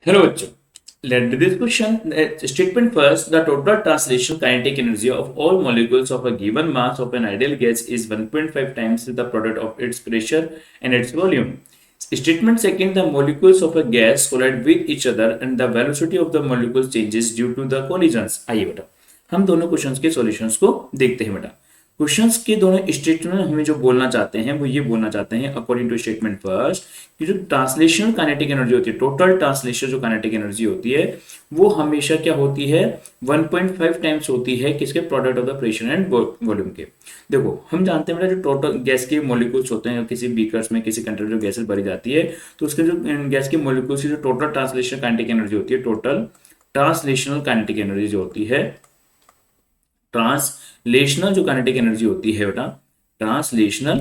Hello, बच्चों. Let this question statement first. The total translation kinetic energy of all molecules of a given mass of an ideal gas is 1.5 times the product of its pressure and its volume. Statement second. The molecules of a gas collide with each other and the velocity of the molecules changes due to the collisions. आइए बेटा, हम दोनों questions के solutions को देखते हैं बेटा. Questions के दोनों स्टेटमेंट हमें जो बोलना चाहते हैं वो ये बोलना चाहते हैं अकॉर्डिंग टू स्टेटमेंट फर्स्ट कि जो ट्रांसलेशनल काइनेटिक एनर्जी होती है, टोटल ट्रांसलेशन जो काइनेटिक एनर्जी होती है वो हमेशा क्या होती है, 1.5 टाइम्स होती है किसके, product of the pressure and volume के. देखो हम जानते हैं बेटा, जो टोटल गैस के मॉलिक्यूल्स होते हैं किसी बीकर्स में किसी कंटेनर जो गैसेस भरी जाती है तो उसके जो गैस के मॉलिक्यूल्स की जो टोटल ट्रांसलेशन काइनेटिक एनर्जी होती है, टोटल ट्रांसलेशनल काइनेटिक एनर्जी जो होती है, ट्रांसलेशनल जो काइनेटिक एनर्जी होती है बेटा, ट्रांसलेशनल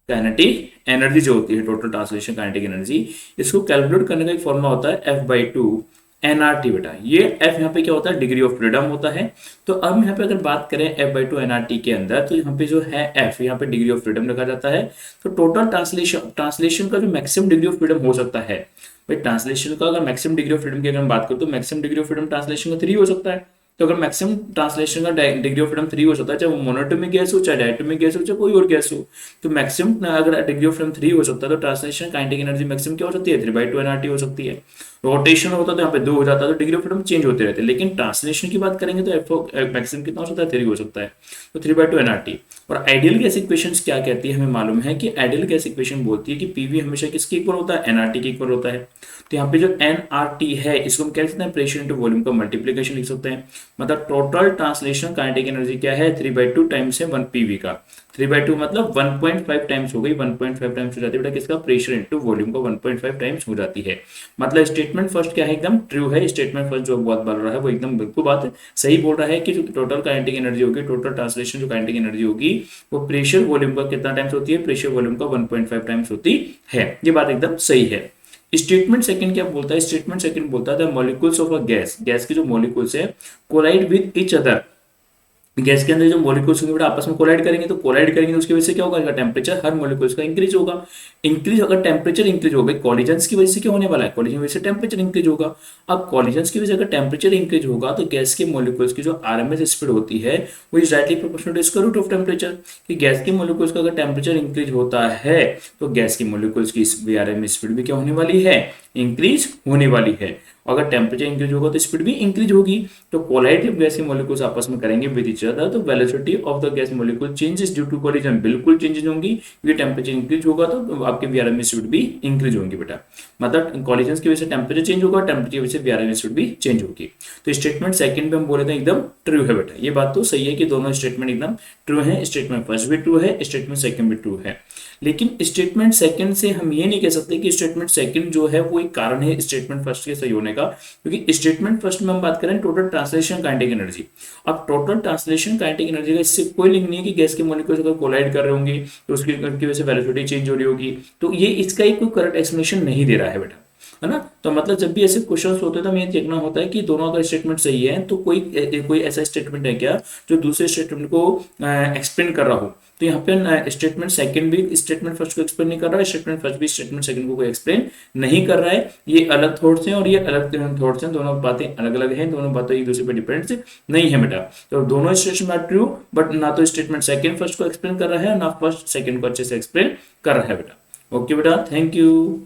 काइनेटिक एनर्जी जो होती है, टोटल ट्रांसलेशन काइनेटिक एनर्जी, इसको कैलकुलेट करने का एक फॉर्मूला होता है F/2 nRT बेटा. ये F यहाँ पे क्या होता है, डिग्री ऑफ फ्रीडम होता है. तो अब यहाँ पे अगर बात करें F/2 nRT के अंदर तो यहाँ पे जो है F यहाँ पे डिग्री ऑफ फ्रीडम रखा जाता है. तो टोटल ट्रांसलेशन का जो मैक्सिमम डिग्री ऑफ फ्रीडम हो सकता है भाई, ट्रांसलेशन का अगर मैक्सिमम डिग्री ऑफ फ्रीडम की अगर हम बात करें तो maximum degree of freedom translation का 3 हो सकता है. तो अगर मैक्सिमम ट्रांसलेशन का डिग्री ऑफ फ्रीडम 3 हो सकता है, चाहे वो मोनोटोमिक गैस हो, चाहे डायटोमिक गैस हो, चाहे कोई और गैस हो, तो मैक्सिमम अगर डिग्री ऑफ फ्रीडम 3 हो सकता है तो ट्रांसलेशन काइनेटिक एनर्जी मैक्सिमम क्या हो सकती है, 3/2 nRT हो सकती है. रोटेशन होता है तो यहाँ पे 2 हो जाता है, तो डिग्री ऑफ फ्रीडम चेंज होते रहते हैं. लेकिन ट्रांसलेशन की बात करेंगे तो एफ मैक्सिमम कितना हो सकता है, 3 हो सकता है, तो 3/2 nRT. और आइडियल गैस इक्वेशन क्या कहती है, हमें मालूम है कि आइडियल गैस इक्वेशन बोलती है कि पीवी हमेशा किसके इक्वल होता है, एनआरटी के इक्वल होता है. तो यहाँ पे जो एनआरटी है इसको हम कह सकते हैं प्रेशर इंटू वॉल्यूम का मल्टीप्लीकेशन लिख सकते हैं. मतलब टोटल ट्रांसलेशन काइनेटिक एनर्जी क्या है, 3/2 टाइम्स है 1 पीवी का. 3/2 मतलब 1.5 टाइम्स हो गई, 1.5 टाइम्स हो जाती है बेटा किसका, प्रेशर इंटू वॉल्यूम का 1.5 टाइम्स हो जाती है. मतलब स्टेटमेंट फर्स्ट क्या है, एकदम ट्रू है. स्टेटमेंट फर्स्ट जो बात बोल रहा है वो एकदम बिल्कुल बात सही बोल रहा है कि जो टोटल काइनेटिक एनर्जी होगी, टोटल ट्रांसलेशन जो काइनेटिक एनर्जी होगी वो प्रेशर वॉल्यूम का कितना टाइम्स होती है, प्रेशर वॉल्यूम का 1.5 टाइम्स होती है. ये बात एकदम सही है. स्टेटमेंट सेकंड क्या बोलता है, स्टेटमेंट सेकंड बोलता है the molecules of a gas, gas के जो मॉलिक्यूल्स है collide with each other. Gas के अंदर जो मॉलिक्यूल्स होंगे आपस में कोलाइड करेंगे, तो कोलाइड करेंगे तो उसकी वजह से क्या होगा, इसका टेम्परेचर हर मॉलिक्यूल्स का इंक्रीज होगा. इंक्रीज अगर टेम्परेचर इंक्रीज होगा, कॉलिजन्स की वजह से क्या होने वाला है, कॉलिजन की वजह से टेम्परेचर इंक्रीज होगा. अब कॉलिजन्स की वजह से अगर टेम्परेचर इंक्रीज होगा तो गैस के मॉलिक्यूल्स की जो आरएमएस स्पीड होती है वो is directly proportional to square root of temperature. कि गैस के मॉलिक्यूल्स का अगर टेम्परेचर इंक्रीज होता है तो गैस के मॉलिक्यूल्स की आरएमएस स्पीड भी क्या होने वाली है, इंक्रीज होने वाली है. अगर टेम्परेचर इंक्रीज होगा तो स्पीड भी इंक्रीज होगी. तो कोलाइड जब गैस के मॉलिक्यूल्स आपस में करेंगे विद ईच अदर तो velocity of the gas molecule changes due to collision, बिल्कुल चेंजेस होंगी क्योंकि टेम्परेचर इंक्रीज होगा तो आपके वीआरएमएस स्पीड भी इंक्रीज होंगी बेटा. मतलब कॉलिजन की वजह से टेम्परेचर चेंज होगा, टेम्परेचर की वजह से वीआरएमएस स्पीड भी चेंज होगी. तो स्टेटमेंट सेकंड में हम बोले थे एकदम ट्रू है बेटा. ये बात तो सही है कि दोनों स्टेटमेंट एकदम ट्रू है. स्टेटमेंट फर्स्ट भी ट्रू है, स्टेटमेंट सेकंड भी ट्रू है. लेकिन स्टेटमेंट सेकंड से हम ये नहीं कह सकते कि स्टेटमेंट सेकंड जो है वो एक कारण है स्टेटमेंट फर्स्ट के सही होने का, क्योंकि स्टेटमेंट फर्स्ट में हम बात करें टोटल ट्रांसलेशन काइनेटिक एनर्जी. अब टोटल ट्रांसलेशन काइनेटिक एनर्जी का इससे कोई लिंक नहीं है कि गैस के मॉलिक्यूल्स अगर कोलाइड कर रहे होंगे तो उसकी वजह से वेलोसिटी चेंज हो रही होगी. तो ये इसका एक कोई करेक्ट एक्सप्लेनेशन नहीं दे रहा है बेटा, है ना. तो मतलब जब भी ऐसे क्वेश्चंस होते हैं तो हमें देखना होता है कि दोनों अगर स्टेटमेंट सही है तो कोई ऐसा स्टेटमेंट है क्या जो दूसरे स्टेटमेंट को एक्सप्लेन कर रहा हो. तो यहाँ पे स्टेटमेंट सेकंड भी स्टेटमेंट फर्स्ट को एक्सप्लेन नहीं कर रहा है, स्टेटमेंट फर्स्ट भी स्टेटमेंट सेकंड को कोई एक्सप्लेन नहीं कर रहा है. ये अलग थॉट्स हैं और ये अलग थॉट्स हैं, दोनों बातें अलग अलग हैं, दोनों बातें एक दूसरे पर डिपेंड नहीं है बेटा. तो दोनों स्टेटमेंट आर ट्रू, बट ना तो स्टेटमेंट सेकंड फर्स्ट को एक्सप्लेन कर रहा है ना फर्स्ट सेकंड को अच्छे से एक्सप्लेन कर रहा है बेटा. ओके बेटा, थैंक यू.